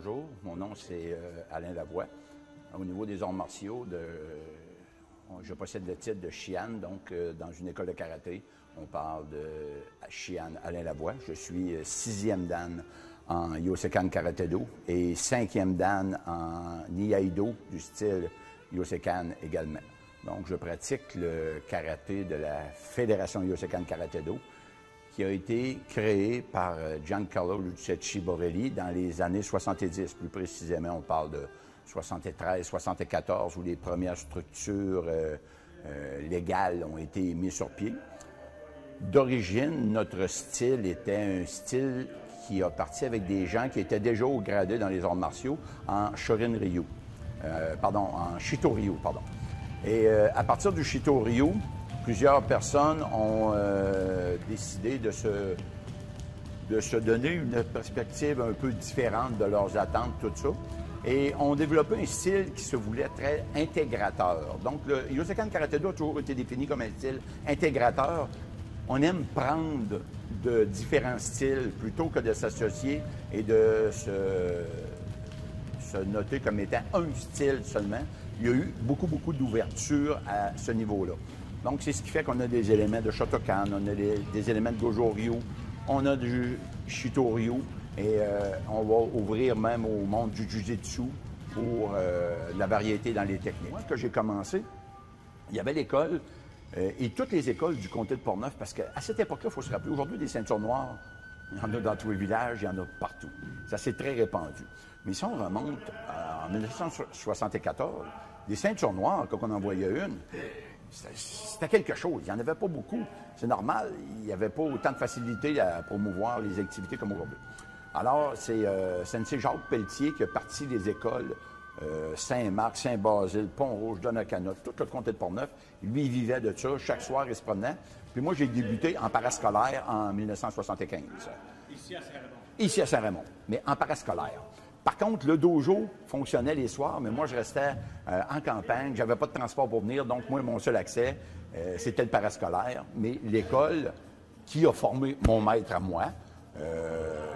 bonjour. Mon nom, c'est Alain Lavoie. Au niveau des arts martiaux, je possède le titre de Shihan, donc dans une école de karaté, on parle de Shihan Alain Lavoie. Je suis 6e dan en Yosekan Karaté-Do et 5e dan en Ni-Aido du style Yosekan également. Donc, je pratique le karaté de la Fédération Yosekan Karaté-Do, qui a été créé par Giancarlo Lucetti Borelli dans les années 70. Plus précisément, on parle de 73, 74, où les premières structures légales ont été mises sur pied. D'origine, notre style était un style qui a parti avec des gens qui étaient déjà au gradé dans les arts martiaux en Shorin-ryu, en Shito-ryu, pardon. Et à partir du Shito-ryu, plusieurs personnes ont décidé de se donner une perspective un peu différente de leurs attentes, tout ça, et ont développé un style qui se voulait très intégrateur. Donc, le Yosekan Karaté-Do a toujours été défini comme un style intégrateur. On aime prendre de différents styles plutôt que de s'associer et de se noter comme étant un style seulement. Il y a eu beaucoup d'ouverture à ce niveau-là. Donc, c'est ce qui fait qu'on a des éléments de Shotokan, on a des éléments de Gojo-ryu, on a du Shito-ryu, et on va ouvrir même au monde du Jiu-Jitsu pour la variété dans les techniques. Moi, quand j'ai commencé, il y avait l'école, et toutes les écoles du comté de Portneuf, parce qu'à cette époque-là, il faut se rappeler, aujourd'hui, des ceintures noires, il y en a dans tous les villages, il y en a partout. Ça s'est très répandu. Mais si on remonte en 1974, des ceintures noires, quand on en voyait une, c'était quelque chose. Il n'y en avait pas beaucoup. C'est normal. Il n'y avait pas autant de facilité à promouvoir les activités comme aujourd'hui. Alors, c'est Sensei Jacques Pelletier qui a parti des écoles Saint-Marc, Saint-Basile, Pont-Rouge, Donnacana, tout le comté de Portneuf. Lui, il vivait de ça. Chaque soir, il se promenait. Puis moi, j'ai débuté en parascolaire en 1975. Ici à Saint-Raymond? Ici à Saint-Raymond, mais en parascolaire. Par contre, le dojo fonctionnait les soirs, mais moi, je restais en campagne. J'avais pas de transport pour venir, donc moi, mon seul accès, c'était le parascolaire. Mais l'école qui a formé mon maître à moi,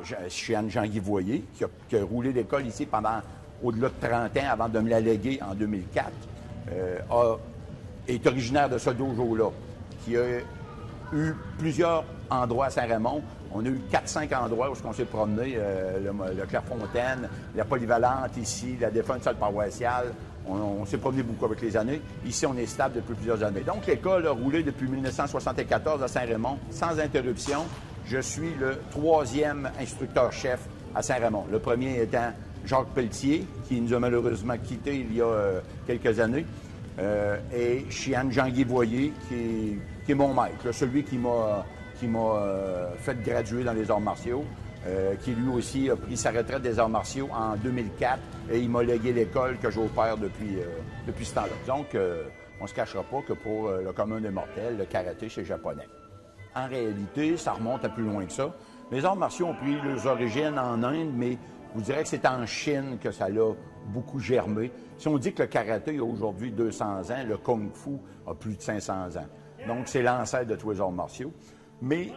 Jean-Guy Voyer, qui a roulé l'école ici pendant au-delà de 30 ans avant de me la léguer en 2004, est originaire de ce dojo-là, qui a eu plusieurs endroits à Saint-Raymond. On a eu 4-5 endroits où on s'est promené, le Clairefontaine, la Polyvalente ici, la Défunte Salle paroissiale. On s'est promené beaucoup avec les années. Ici, on est stable depuis plusieurs années. Donc, l'école a roulé depuis 1974 à Saint-Raymond, sans interruption. Je suis le 3e instructeur-chef à Saint-Raymond. Le premier étant Jacques Pelletier, qui nous a malheureusement quittés il y a quelques années, et Shihan Jean-Guy Voyer, qui est mon maître, celui qui m'a fait graduer dans les arts martiaux, qui lui aussi a pris sa retraite des arts martiaux en 2004 et il m'a légué l'école que j'opère depuis ce temps-là. Donc, on ne se cachera pas que pour le commun des mortels, le karaté, c'est japonais. En réalité, ça remonte à plus loin que ça. Les arts martiaux ont pris leurs origines en Inde, mais je vous dirais que c'est en Chine que ça l'a beaucoup germé. Si on dit que le karaté a aujourd'hui 200 ans, le kung-fu a plus de 500 ans. Donc, c'est l'ancêtre de tous les arts martiaux. Mais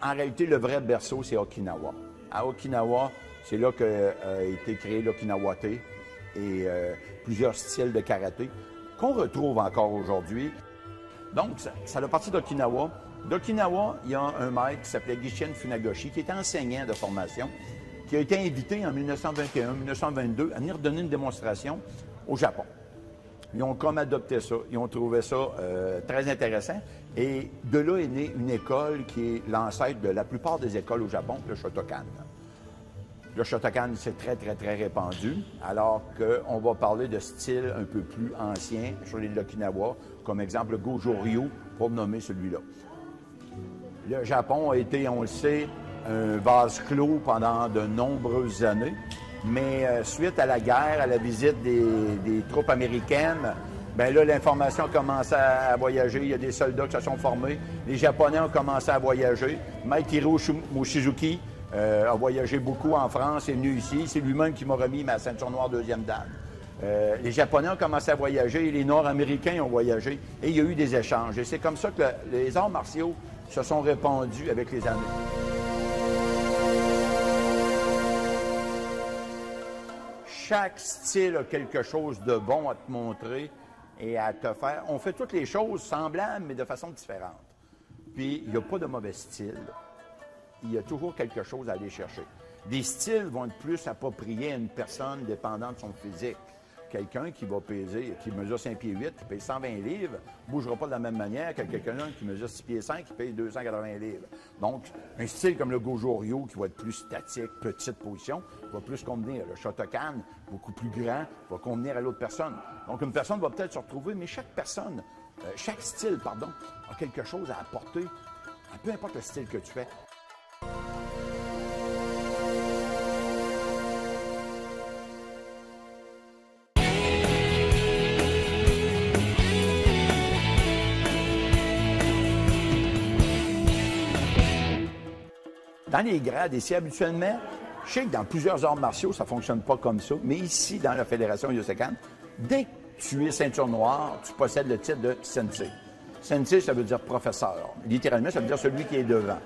en réalité, le vrai berceau, c'est Okinawa. À Okinawa, c'est là qu'a été créé l'Okinawaté et plusieurs styles de karaté qu'on retrouve encore aujourd'hui. Donc, ça a parti d'Okinawa. D'Okinawa, il y a un maître qui s'appelait Gishin Funagoshi, qui était enseignant de formation, qui a été invité en 1921-1922 à venir donner une démonstration au Japon. Ils ont comme adopté ça. Ils ont trouvé ça très intéressant. Et de là est née une école qui est l'ancêtre de la plupart des écoles au Japon, le Shotokan. Le Shotokan, c'est très répandu, alors qu'on va parler de styles un peu plus anciens sur l'île d'Okinawa, comme exemple le Gojo-ryu, pour nommer celui-là. Le Japon a été, on le sait, un vase clos pendant de nombreuses années. Mais suite à la guerre, à la visite des troupes américaines, bien là, l'information a commencé à voyager. Il y a des soldats qui se sont formés. Les Japonais ont commencé à voyager. Maître Hiroshi Mochizuki a voyagé beaucoup en France, est venu ici. C'est lui-même qui m'a remis ma ceinture noire 2e dan. Les Japonais ont commencé à voyager, les Nord-Américains ont voyagé, et il y a eu des échanges. Et c'est comme ça que les arts martiaux se sont répandus avec les années. chaque style a quelque chose de bon à te montrer et à te faire. On fait toutes les choses semblables, mais de façon différente. Puis, il n'y a pas de mauvais style. Il y a toujours quelque chose à aller chercher. Des styles vont être plus appropriés à une personne dépendant de son physique. Quelqu'un qui va peser, qui mesure 5 pieds 8, qui pèse 120 livres, ne bougera pas de la même manière que quelqu'un qui mesure 6 pieds 5, qui pèse 280 livres. Donc, un style comme le Goju-Ryu, qui va être plus statique, petite position, va plus convenir. Le Shotokan, beaucoup plus grand, va convenir à l'autre personne. Donc, une personne va peut-être se retrouver, mais chaque style, a quelque chose à apporter, peu importe le style que tu fais. Dans les grades, ici, habituellement, je sais que dans plusieurs arts martiaux, ça ne fonctionne pas comme ça, mais ici, dans la Fédération Yosekan, dès que tu es ceinture noire, tu possèdes le titre de sensei. Sensei, ça veut dire professeur. Littéralement, ça veut dire celui qui est devant.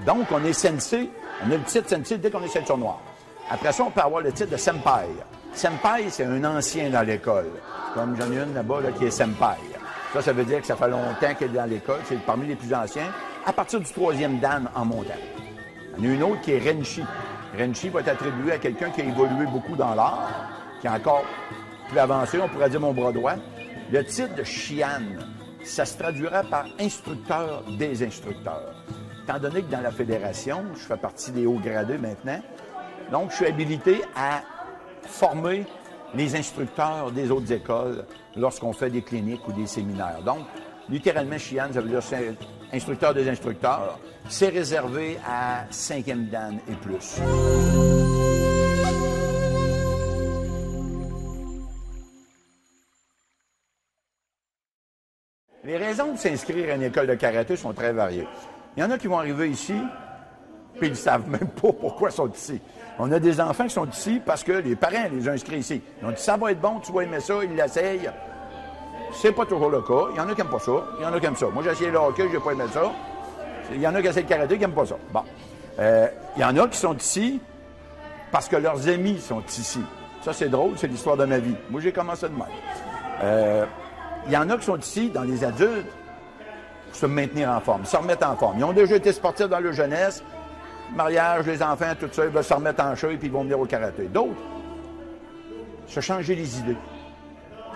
Donc, on est sensei, on a le titre sensei dès qu'on est ceinture noire. Après ça, on peut avoir le titre de senpai. Senpai, c'est un ancien dans l'école. Comme j'en ai une là-bas là, qui est senpai. Ça veut dire que ça fait longtemps qu'elle est dans l'école, c'est parmi les plus anciens, à partir du 3e dan en montant. Il y en a une autre qui est Renshi. Renshi va être attribué à quelqu'un qui a évolué beaucoup dans l'art, qui est encore plus avancé, on pourrait dire mon bras droit. Le titre de Shihan, ça se traduira par instructeur des instructeurs. Étant donné que dans la fédération, je fais partie des hauts gradés maintenant, donc je suis habilité à former les instructeurs des autres écoles lorsqu'on fait des cliniques ou des séminaires. Donc, littéralement, Shihan, ça veut dire instructeur des instructeurs. C'est réservé à 5e dan et plus. Les raisons de s'inscrire à une école de karaté sont très variées. Il y en a qui vont arriver ici, puis ils ne savent même pas pourquoi ils sont ici. On a des enfants qui sont ici parce que les parents les ont inscrits ici. Ils ont dit « ça va être bon, tu vas aimer ça », ils l'essayent. C'est pas toujours le cas. Il y en a qui n'aiment pas ça, il y en a qui aiment ça. Moi, j'ai essayé le hockey, je n'ai pas aimé ça. Il y en a qui essaient le karaté, qui n'aiment pas ça. Bon. Il y en a qui sont ici parce que leurs amis sont ici. Ça, c'est drôle, c'est l'histoire de ma vie. Moi, j'ai commencé de même. Il y en a qui sont ici, dans les adultes, pour se maintenir en forme, se remettre en forme. Ils ont déjà été sportifs dans leur jeunesse, mariage, les enfants, tout ça, ils veulent se remettre en cheville puis ils vont venir au karaté. D'autres, se changer les idées.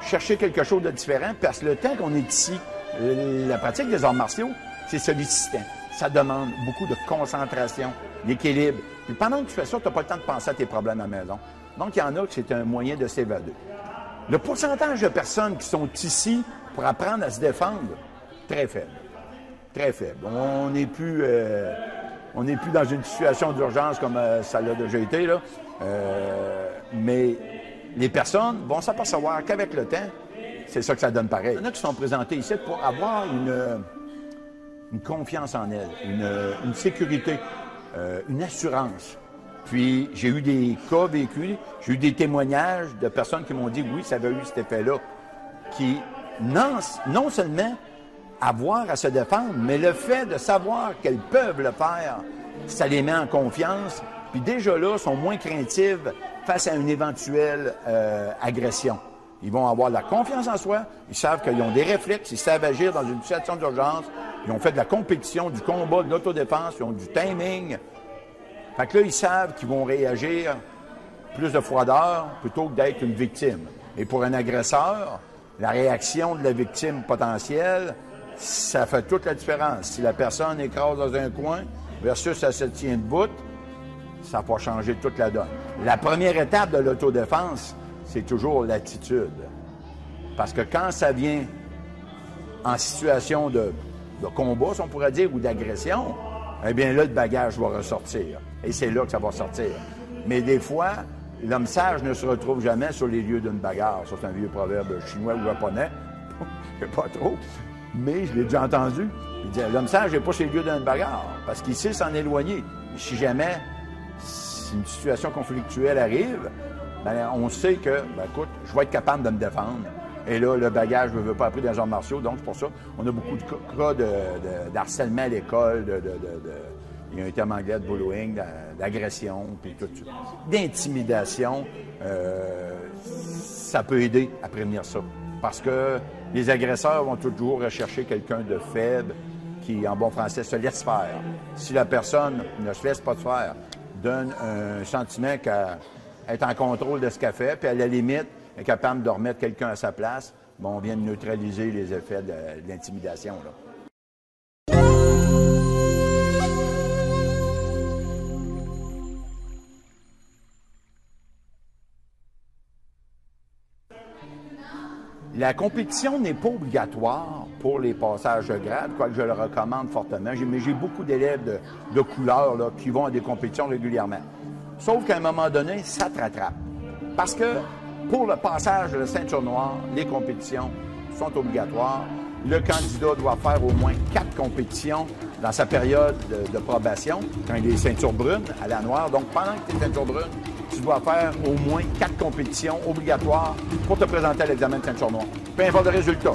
Chercher quelque chose de différent, parce que le temps qu'on est ici, la pratique des arts martiaux, c'est sollicitant. Ça demande beaucoup de concentration, d'équilibre. Puis pendant que tu fais ça, tu n'as pas le temps de penser à tes problèmes à la maison. Donc, il y en a que c'est un moyen de s'évader. Le pourcentage de personnes qui sont ici pour apprendre à se défendre, très faible. Très faible. On n'est plus dans une situation d'urgence comme ça l'a déjà été, là. Mais les personnes vont s'apercevoir qu'avec le temps, c'est ça que ça donne pareil. Il y en a qui sont présentés ici pour avoir une confiance en elles, une sécurité, une assurance. Puis, j'ai eu des cas vécus, j'ai eu des témoignages de personnes qui m'ont dit « oui, ça avait eu cet effet-là », qui, non seulement avoir à se défendre, mais le fait de savoir qu'elles peuvent le faire, ça les met en confiance, puis déjà là, sont moins craintives face à une éventuelle agression. Ils vont avoir de la confiance en soi, ils savent qu'ils ont des réflexes, ils savent agir dans une situation d'urgence, ils ont fait de la compétition, du combat, de l'autodéfense, ils ont du timing. Fait que là, ils savent qu'ils vont réagir plus de froideur plutôt que d'être une victime. Et pour un agresseur, la réaction de la victime potentielle, ça fait toute la différence. Si la personne écrase dans un coin versus elle se tient debout, ça va changer toute la donne. La première étape de l'autodéfense, c'est toujours l'attitude. Parce que quand ça vient en situation de combat, si on pourrait dire, ou d'agression, eh bien là, le bagage va ressortir. Et c'est là que ça va sortir. Mais des fois, l'homme sage ne se retrouve jamais sur les lieux d'une bagarre. Ça, c'est un vieux proverbe chinois ou japonais. Pas trop. Mais je l'ai déjà entendu. Il dit, l'homme sage n'est pas sur les lieux d'une bagarre, parce qu'il sait s'en éloigner. Si jamais une situation conflictuelle arrive, ben, on sait que, ben, écoute, je vais être capable de me défendre. Et là, le bagage ne veut pas appris dans les arts martiaux. Donc, c'est pour ça on a beaucoup de cas d'harcèlement à l'école, Il y a un terme anglais de bullying, d'agression, puis tout ça. D'intimidation, ça peut aider à prévenir ça. Parce que les agresseurs vont toujours rechercher quelqu'un de faible qui, en bon français, se laisse faire. Si la personne ne se laisse pas faire, donne un sentiment qu'elle est en contrôle de ce qu'elle fait, puis à la limite, est capable de remettre quelqu'un à sa place, bon, on vient de neutraliser les effets de l'intimidation, là. La compétition n'est pas obligatoire pour les passages de grade, quoique je le recommande fortement. Mais j'ai beaucoup d'élèves de couleur là, qui vont à des compétitions régulièrement. Sauf qu'à un moment donné, ça te rattrape. Parce que pour le passage de la ceinture noire, les compétitions sont obligatoires. Le candidat doit faire au moins 4 compétitions dans sa période de probation, quand il est ceinture brune à la noire. Donc, pendant que tu es ceinture brune, tu dois faire au moins 4 compétitions obligatoires pour te présenter à l'examen de ceinture noire. Peu importe le résultat.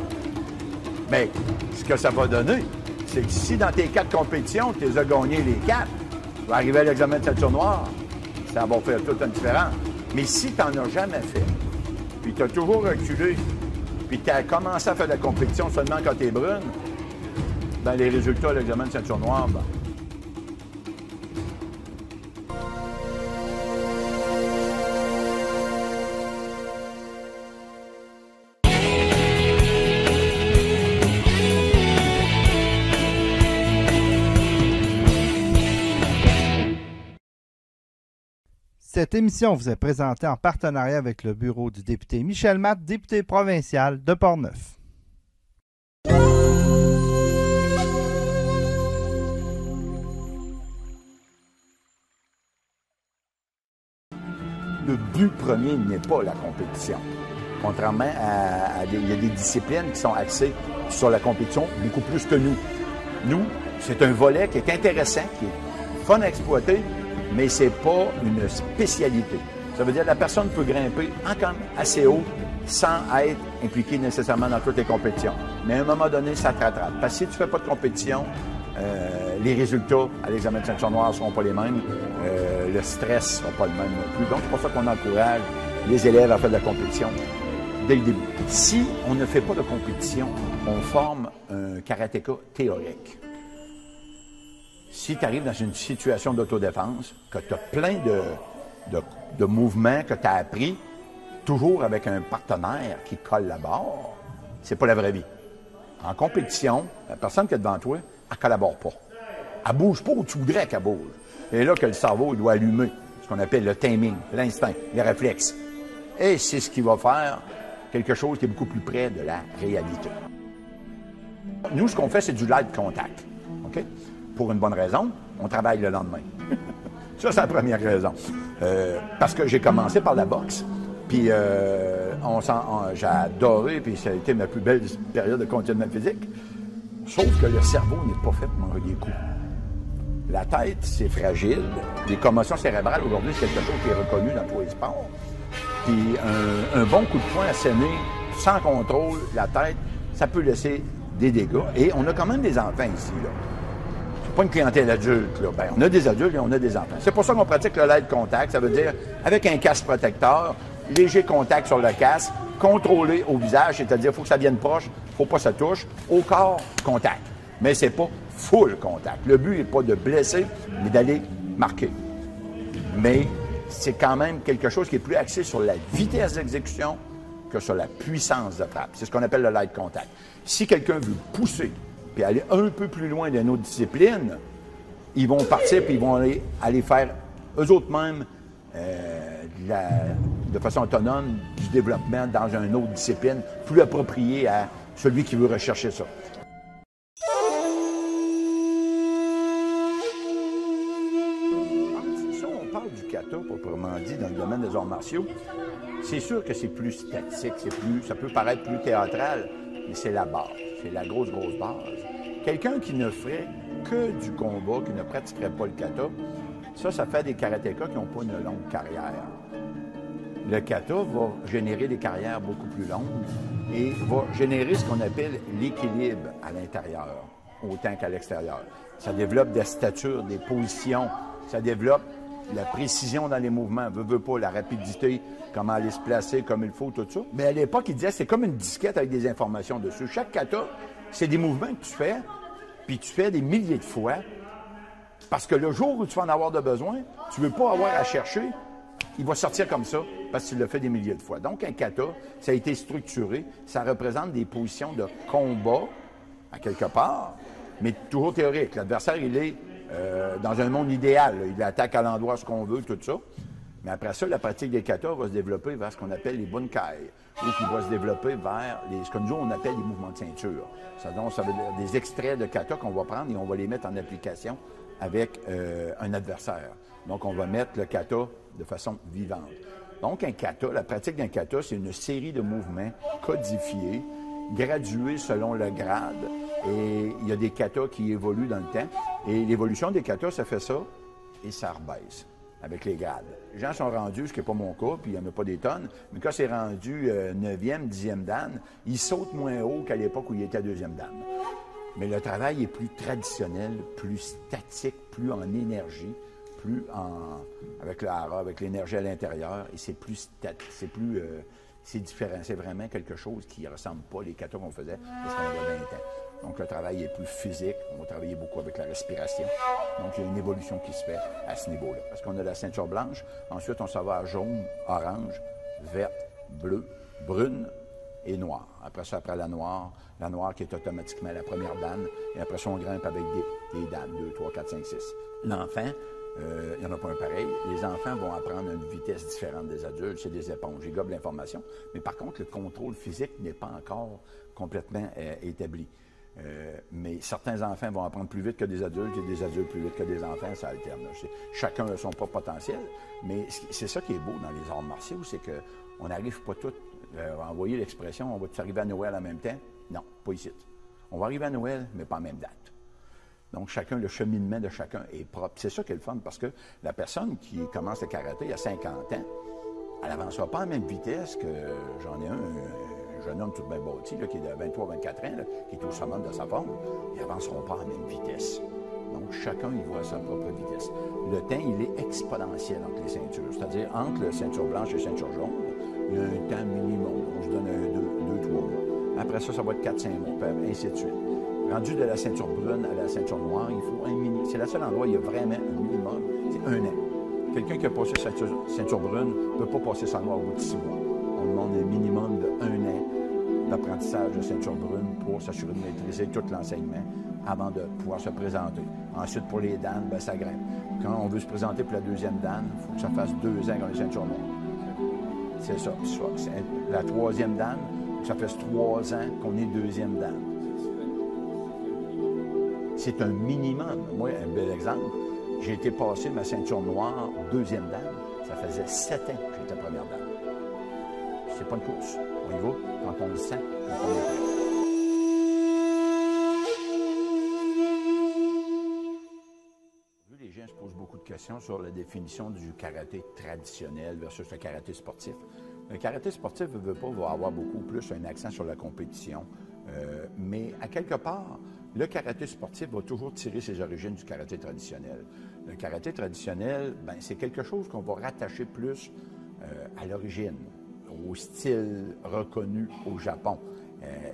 Mais ce que ça va donner, c'est que si dans tes 4 compétitions, tu les as gagnées les 4, tu vas arriver à l'examen de ceinture noire, ça va faire tout un différent. Mais si tu n'en as jamais fait, puis tu as toujours reculé, puis tu as commencé à faire de la compétition seulement quand tu es brune, ben les résultats de l'examen de ceinture noire, ben, Cette émission vous est présentée en partenariat avec le bureau du député Michel Matte, député provincial de Portneuf. Le but premier n'est pas la compétition. Contrairement il y a des disciplines qui sont axées sur la compétition beaucoup plus que nous. Nous, c'est un volet qui est intéressant, qui est fun à exploiter, mais c'est pas une spécialité. Ça veut dire que la personne peut grimper encore assez haut sans être impliquée nécessairement dans toutes les compétitions. Mais à un moment donné, ça te rattrape. Parce que si tu fais pas de compétition, les résultats à l'examen de ceinture noire ne seront pas les mêmes. Le stress ne sera pas le même non plus. Donc, c'est pour ça qu'on encourage les élèves à faire de la compétition dès le début. Si on ne fait pas de compétition, on forme un karatéka théorique. Si tu arrives dans une situation d'autodéfense, que tu as plein de mouvements que tu as appris, toujours avec un partenaire qui colle la barre, c'est pas la vraie vie. En compétition, la personne qui est devant toi, elle collabore pas. Elle bouge pas où tu voudrais qu'elle bouge. Et là que le cerveau il doit allumer ce qu'on appelle le timing, l'instinct, les réflexes. Et c'est ce qui va faire quelque chose qui est beaucoup plus près de la réalité. Nous, ce qu'on fait, c'est du light contact. OK? Pour une bonne raison, on travaille le lendemain. Ça, c'est la première raison. Parce que j'ai commencé par la boxe, puis j'ai adoré, puis ça a été ma plus belle période de conditionnement physique. Sauf que le cerveau n'est pas fait pour manger des coups. La tête, c'est fragile. Les commotions cérébrales, aujourd'hui, c'est quelque chose qui est reconnu dans tous les sports. Puis un bon coup de poing asséné, sans contrôle, la tête, ça peut laisser des dégâts. Et on a quand même des enfants ici, là. C'est pas une clientèle adulte, là. Ben, on a des adultes et on a des enfants. C'est pour ça qu'on pratique le light contact. Ça veut dire, avec un casque protecteur, léger contact sur le casque, contrôlé au visage, c'est-à-dire il faut que ça vienne proche, il ne faut pas que ça touche. Au corps, contact. Mais c'est pas full contact. Le but n'est pas de blesser, mais d'aller marquer. Mais c'est quand même quelque chose qui est plus axé sur la vitesse d'exécution que sur la puissance de frappe. C'est ce qu'on appelle le light contact. Si quelqu'un veut pousser puis aller un peu plus loin d'une autre discipline, ils vont partir puis ils vont aller faire eux autres mêmes de façon autonome du développement dans une autre discipline plus appropriée à celui qui veut rechercher ça. Si on parle du kata, proprement dit, dans le domaine des arts martiaux, c'est sûr que c'est plus statique, ça peut paraître plus théâtral, mais c'est la base, c'est la grosse base. Quelqu'un qui ne ferait que du combat, qui ne pratiquerait pas le kata, ça fait des karatékas qui n'ont pas une longue carrière. Le kata va générer des carrières beaucoup plus longues et va générer ce qu'on appelle l'équilibre à l'intérieur. autant qu'à l'extérieur. Ça développe des statures, des positions, ça développe la précision dans les mouvements, veut pas, la rapidité, comment aller se placer comme il faut, tout ça. Mais à l'époque, il disait c'est comme une disquette avec des informations dessus. Chaque kata, c'est des mouvements que tu fais, puis tu fais des milliers de fois, parce que le jour où tu vas en avoir de besoin, tu ne veux pas avoir à chercher, il va sortir comme ça, parce que tu l'as fait des milliers de fois. Donc, un kata, ça a été structuré, ça représente des positions de combat, à quelque part, mais toujours théorique. L'adversaire, il est dans un monde idéal. Il attaque à l'endroit ce qu'on veut, tout ça. Mais après ça, la pratique des katas va se développer vers ce qu'on appelle les bunkai, ou qui va se développer vers ce que nous, on appelle les mouvements de ceinture. Ça veut dire des extraits de kata qu'on va prendre et on va les mettre en application avec un adversaire. Donc, on va mettre le kata de façon vivante. Donc, un kata, la pratique d'un kata, c'est une série de mouvements codifiés, gradués selon le grade. Et il y a des katas qui évoluent dans le temps. Et l'évolution des katas, ça fait ça et ça rebaisse avec les grades. Les gens sont rendus, ce qui n'est pas mon cas, puis il n'y en a pas des tonnes, mais quand c'est rendu 9e, 10e dan, ils sautent moins haut qu'à l'époque où il était 2e dan. Mais le travail est plus traditionnel, plus statique, plus en énergie, avec le hara, avec l'énergie à l'intérieur, et c'est plus c'est différent. C'est vraiment quelque chose qui ne ressemble pas aux katas qu'on faisait parce qu'on avait 20 ans. Donc, le travail est plus physique. On va travailler beaucoup avec la respiration. Donc, il y a une évolution qui se fait à ce niveau-là. Parce qu'on a la ceinture blanche. Ensuite, on s'en va à jaune, orange, verte, bleu, brune et noire. Après ça, après la noire qui est automatiquement la première dan. Et après ça, on grimpe avec des dan, 2, 3, 4, 5, 6. L'enfant, il n'y en a pas un pareil. Les enfants vont apprendre à une vitesse différente des adultes. C'est des éponges. Ils gobent l'information. Mais par contre, le contrôle physique n'est pas encore complètement établi. Mais certains enfants vont apprendre plus vite que des adultes et des adultes plus vite que des enfants, ça alterne. Chacun a son propre potentiel, mais c'est ça qui est beau dans les arts martiaux, c'est qu'on n'arrive pas tous à envoyer l'expression « on va tous arriver à Noël en même temps ». Non, pas ici. On va arriver à Noël, mais pas en même date. Donc, chacun, le cheminement de chacun est propre. C'est ça qui est le fun, parce que la personne qui commence le karaté il y a 50 ans, elle n'avancera pas à la même vitesse que j'en ai un jeune homme tout bien bâti, là, qui est de 23-24 ans, là, qui est au summum de sa forme, ils n'avanceront pas à la même vitesse. Donc, chacun y voit à sa propre vitesse. Le temps, il est exponentiel entre les ceintures. C'est-à-dire, entre la ceinture blanche et la ceinture jaune, il y a un temps minimum. On se donne 2-3 mois. Après ça, ça va être 4-5 mois, ainsi de suite. Rendu de la ceinture brune à la ceinture noire, il faut un minimum. C'est le seul endroit où il y a vraiment un minimum, c'est 1 an. Quelqu'un qui a passé ceinture brune ne peut pas passer sa noire au bout de 6 mois. On demande un minimum de 1 an d'apprentissage de ceinture brune pour s'assurer de maîtriser tout l'enseignement avant de pouvoir se présenter. Ensuite, pour les dan, ben, ça grimpe. Quand on veut se présenter pour la 2e dan, il faut que ça fasse 2 ans qu'on est ceinture noire. C'est ça. La 3e dan, ça fait 3 ans qu'on est 2e dan. C'est un minimum. Moi, un bel exemple, j'ai été passer ma ceinture noire 2e dan. Ça faisait 7 ans que j'étais première dan. C'est pas une course. On y va quand on le sent, quand on est prêt. Les gens se posent beaucoup de questions sur la définition du karaté traditionnel versus le karaté sportif. Le karaté sportif, va avoir beaucoup plus un accent sur la compétition. Mais à quelque part, le karaté sportif va toujours tirer ses origines du karaté traditionnel. Le karaté traditionnel, ben, c'est quelque chose qu'on va rattacher plus à l'origine, au style reconnu au Japon.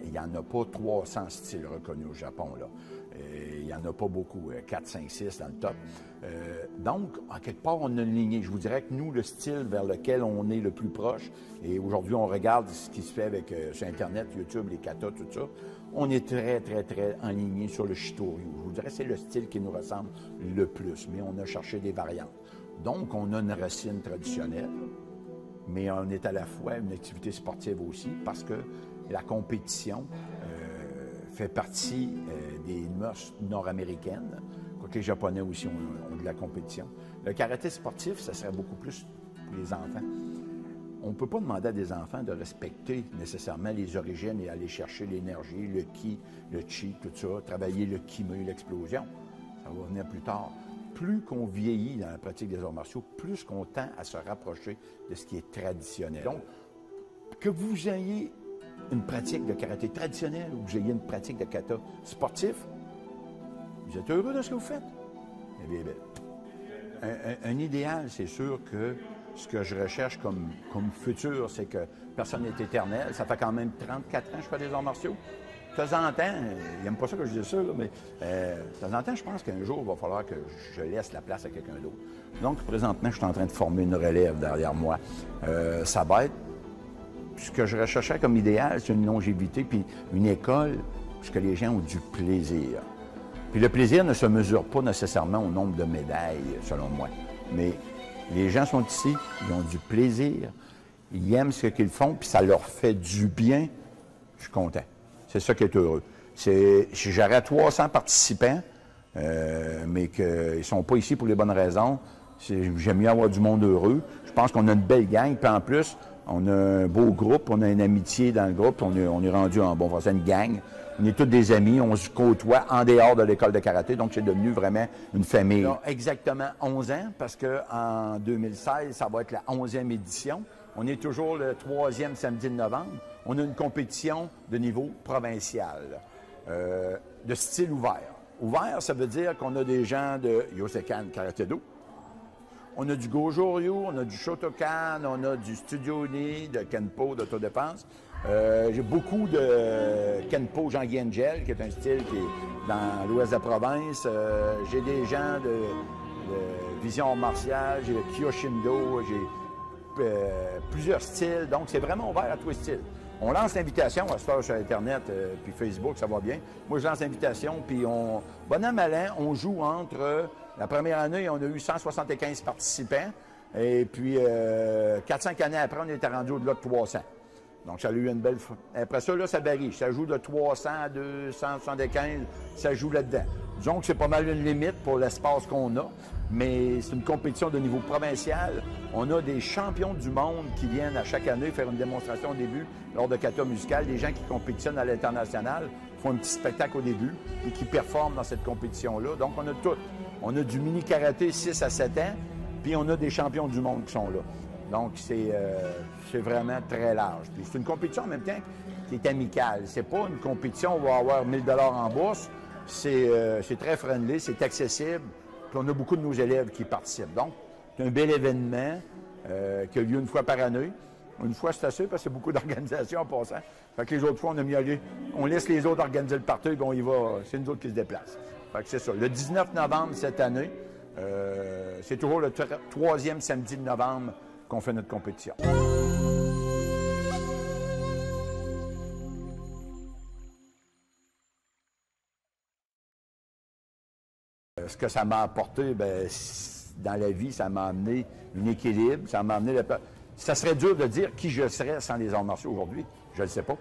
Il n'y en a pas 300 styles reconnus au Japon, là. Il n'y en a pas beaucoup, 4, 5, 6 dans le top. Donc, en quelque part, on a une lignée. Je vous dirais que nous, le style vers lequel on est le plus proche, et aujourd'hui, on regarde ce qui se fait avec sur Internet, YouTube, les katas, tout ça, on est très, très, très enligné sur le Shitoryu. Je vous dirais que c'est le style qui nous ressemble le plus, mais on a cherché des variantes. Donc, on a une racine traditionnelle, mais on est à la fois une activité sportive aussi, parce que la compétition fait partie des mœurs nord-américaines, quoique les Japonais aussi ont de la compétition. Le karaté sportif, ça serait beaucoup plus pour les enfants. On ne peut pas demander à des enfants de respecter nécessairement les origines et aller chercher l'énergie, le ki, le chi, tout ça, travailler le kime, l'explosion. Ça va venir plus tard. Plus qu'on vieillit dans la pratique des arts martiaux, plus qu'on tend à se rapprocher de ce qui est traditionnel. Donc, que vous ayez une pratique de karaté traditionnel ou que vous ayez une pratique de kata sportif, Vous êtes heureux de ce que vous faites? Eh bien, un idéal, c'est sûr que ce que je recherche comme futur, c'est que personne n'est éternel. Ça fait quand même 34 ans que je fais des arts martiaux. De temps en temps, il n'aime pas ça que je dise ça, là, mais de temps en temps, je pense qu'un jour, il va falloir que je laisse la place à quelqu'un d'autre. Donc, présentement, je suis en train de former une relève derrière moi. Ça va être ce que je recherchais comme idéal, c'est une longévité, puis une école, puisque les gens ont du plaisir. Puis le plaisir ne se mesure pas nécessairement au nombre de médailles, selon moi. Mais les gens sont ici, ils ont du plaisir, ils aiment ce qu'ils font, puis ça leur fait du bien. Je suis content. C'est ça qui est heureux. J'aurais 300 participants, mais qu'ils ne sont pas ici pour les bonnes raisons. J'aime mieux avoir du monde heureux. Je pense qu'on a une belle gang, puis en plus, on a un beau groupe, on a une amitié dans le groupe, on est rendu en bon français une gang. On est tous des amis, on se côtoie en dehors de l'école de karaté, donc c'est devenu vraiment une famille. Là, exactement 11 ans, parce qu'en 2016, ça va être la 11e édition. On est toujours le 3e samedi de novembre. On a une compétition de niveau provincial, de style ouvert. Ouvert, ça veut dire qu'on a des gens de Yosekan Karaté-Do. On a du Gojo-Ryu, on a du Shotokan, on a du Studio Uni, de Kenpo, d'autodéfense. J'ai beaucoup de Kenpo Jean-Guy Angel, qui est un style qui est dans l'ouest de la province. J'ai des gens de vision martiale, j'ai le Kyoshindo, j'ai plusieurs styles. Donc, c'est vraiment ouvert à tous les styles. On lance l'invitation à se faire sur Internet, puis Facebook, ça va bien. Moi, je lance l'invitation, puis bon an, mal an, on joue entre... la première année, on a eu 175 participants, et puis 4-5 années après, on était rendu au-delà de 300. Donc, ça a eu une belle... Après ça, là, ça varie. Ça joue de 300 à 275, ça joue là-dedans. Disons que c'est pas mal une limite pour l'espace qu'on a, mais c'est une compétition de niveau provincial. On a des champions du monde qui viennent à chaque année faire une démonstration au début lors de kata musical. Des gens qui compétitionnent à l'international font un petit spectacle au début et qui performent dans cette compétition-là. Donc, on a tout. On a du mini-karaté 6 à 7 ans, puis on a des champions du monde qui sont là. Donc, c'est vraiment très large. Puis c'est une compétition en même temps qui est amicale. C'est pas une compétition où on va avoir 1000 $ en bourse. C'est très friendly, c'est accessible. Puis on a beaucoup de nos élèves qui participent. Donc, c'est un bel événement qui a lieu une fois par année. Une fois, c'est assez parce que c'est beaucoup d'organisations en passant. Fait que les autres fois, on a mis aller. On laisse les autres organiser le party, puis on y va. C'est nous autres qui se déplacent. Fait que c'est ça. Le 19 novembre cette année, c'est toujours le 3e samedi de novembre qu'on fait notre compétition. Ce que ça m'a apporté, bien, dans la vie, ça m'a amené un équilibre, ça m'a amené... Ça serait dur de dire qui je serais sans les arts martiaux aujourd'hui. Je ne le sais pas.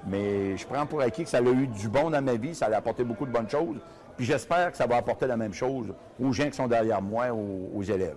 Mais je prends pour acquis que ça a eu du bon dans ma vie, ça a apporté beaucoup de bonnes choses. Puis j'espère que ça va apporter la même chose aux gens qui sont derrière moi, aux élèves.